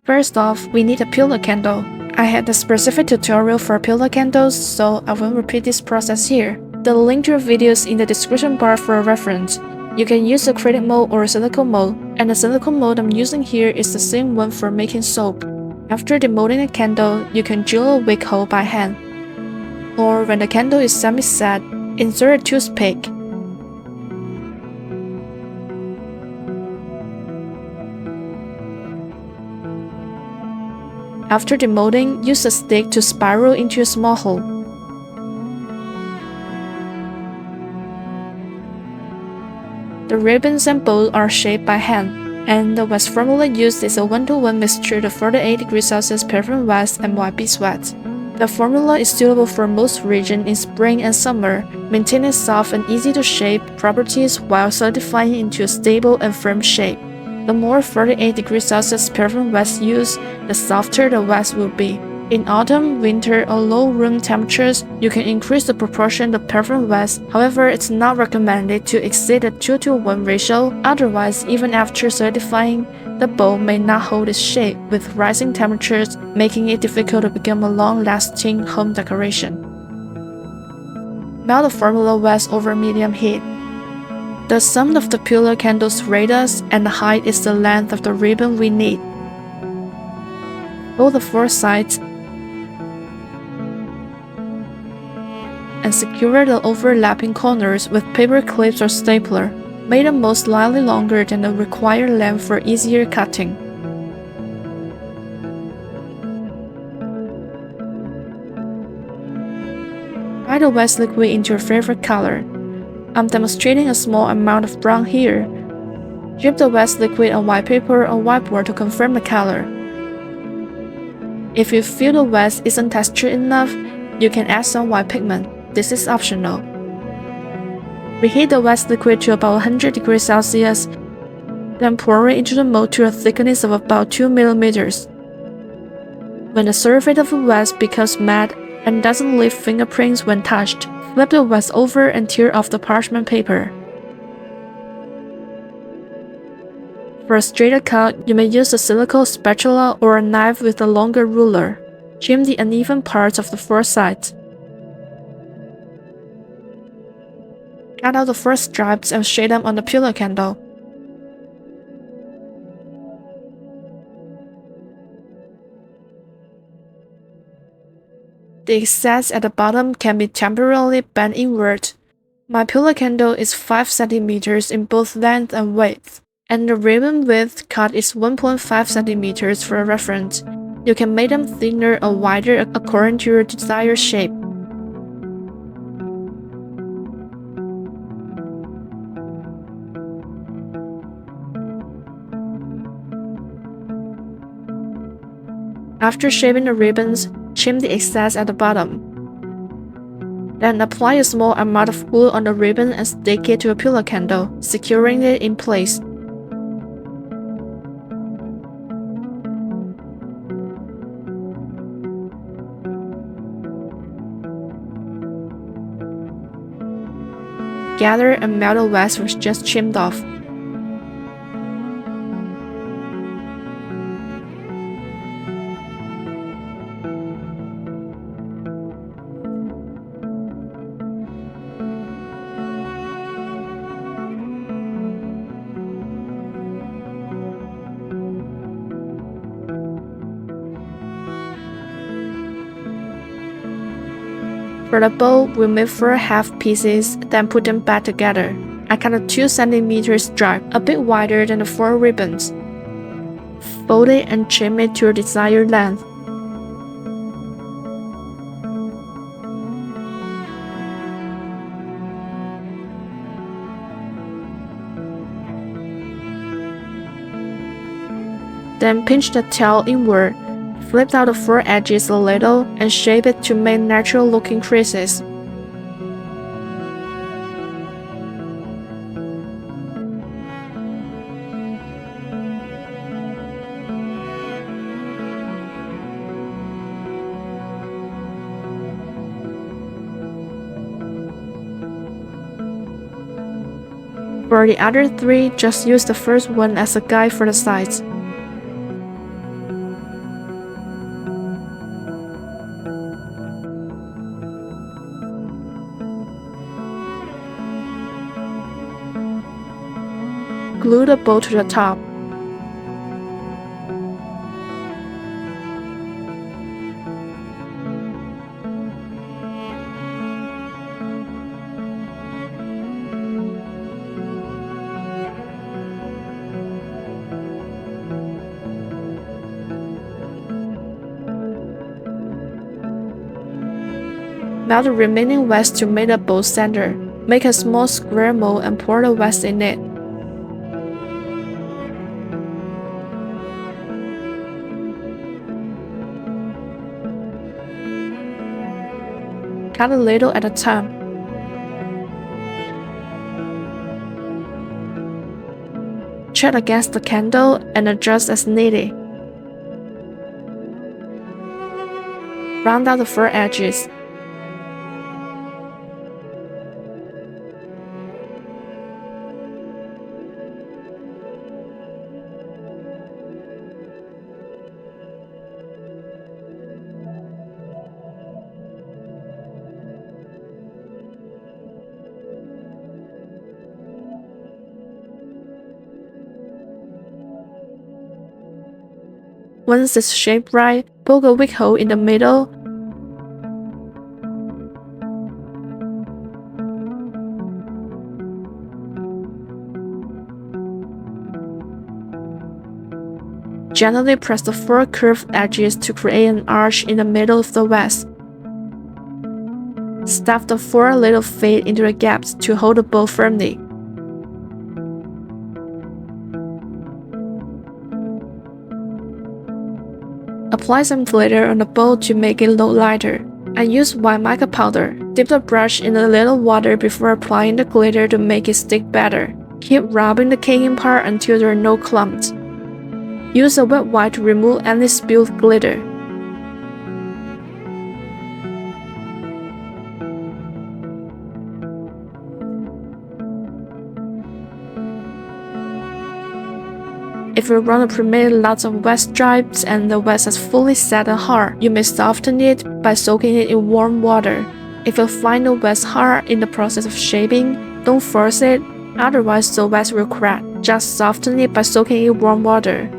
First off, we need a pillar candle. I had a specific tutorial for pillar candles, so I won't repeat this process here. The link to your videos in the description bar for a reference. You can use acrylic mold or silicone mold, and the silicone mold I'm using here is the same one for making soap. After demolding a candle, you can drill a wick hole by hand. Or when the candle is semi-set, insert a toothpick. After demolding, use a stick to spiral into a small hole. The ribbons and bows are shaped by hand, and the wax formula used is a 1-to-1 mixture of 48°C paraffin wax and white beeswax. The formula is suitable for most regions in spring and summer, maintaining soft and easy to shape properties while solidifying into a stable and firm shape. The more 48°C paraffin wax used, the softer the wax will be. In autumn, winter, or low room temperatures, you can increase the proportion of paraffin wax. However, it's not recommended to exceed a 2-to-1 ratio, otherwise even after solidifying, the bowl may not hold its shape with rising temperatures, making it difficult to become a long-lasting home decoration. Melt the formula wax over medium heat. The sum of the pillar candle's radius and the height is the length of the ribbon we need. Fold the 4 sides and secure the overlapping corners with paper clips or stapler. Make them most slightly longer than the required length for easier cutting. Add the wax liquid into your favorite color. I'm demonstrating a small amount of brown here. Dip the wax liquid on white paper or whiteboard to confirm the color. If you feel the wax isn't textured enough, you can add some white pigment. This is optional. Reheat the wax liquid to about 100°C, then pour it into the mold to a thickness of about 2 mm. When the surface of the wax becomes matte and doesn't leave fingerprints when touched, flip the wax over and tear off the parchment paper. For a straighter cut, you may use a silicone spatula or a knife with a longer ruler. Trim the uneven parts of the 4 sides. Cut out the first stripes and shade them on the pillar candle. The excess at the bottom can be temporarily bent inward. My pillar candle is 5 cm in both length and width, and the ribbon width cut is 1.5 cm for a reference. You can make them thinner or wider according to your desired shape. After shaping the ribbons, trim the excess at the bottom. Then apply a small amount of glue on the ribbon and stick it to a pillar candle, securing it in place. Gather and melt the wax was just trimmed off. For the bow, we make 4 half pieces, then put them back together. I cut a 2 cm stripe, a bit wider than the 4 ribbons. Fold it and trim it to your desired length. Then pinch the tail inward. Flip out the 4 edges a little and shape it to make natural-looking creases. For the other 3, just use the first one as a guide for the sides. Glue the bowl to the top. Melt the remaining wax to make the bowl center. Make a small square mold and pour the wax in it. Cut a little at a time. Check against the candle and adjust as needed. Round out the four edges. Once it's shaped right, poke a weak hole in the middle. Gently press the four curved edges to create an arch in the middle of the wax. Stuff the four little feet into the gaps to hold the bowl firmly. Apply some glitter on the bowl to make it look lighter. I use white mica powder. Dip the brush in a little water before applying the glitter to make it stick better. Keep rubbing the caking part until there are no clumps. Use a wet wipe to remove any spilled glitter. If you want to permit lots of wax stripes and the wax has fully set and hard, you may soften it by soaking it in warm water. If you find the wax hard in the process of shaping, don't force it, otherwise the wax will crack. Just soften it by soaking it in warm water.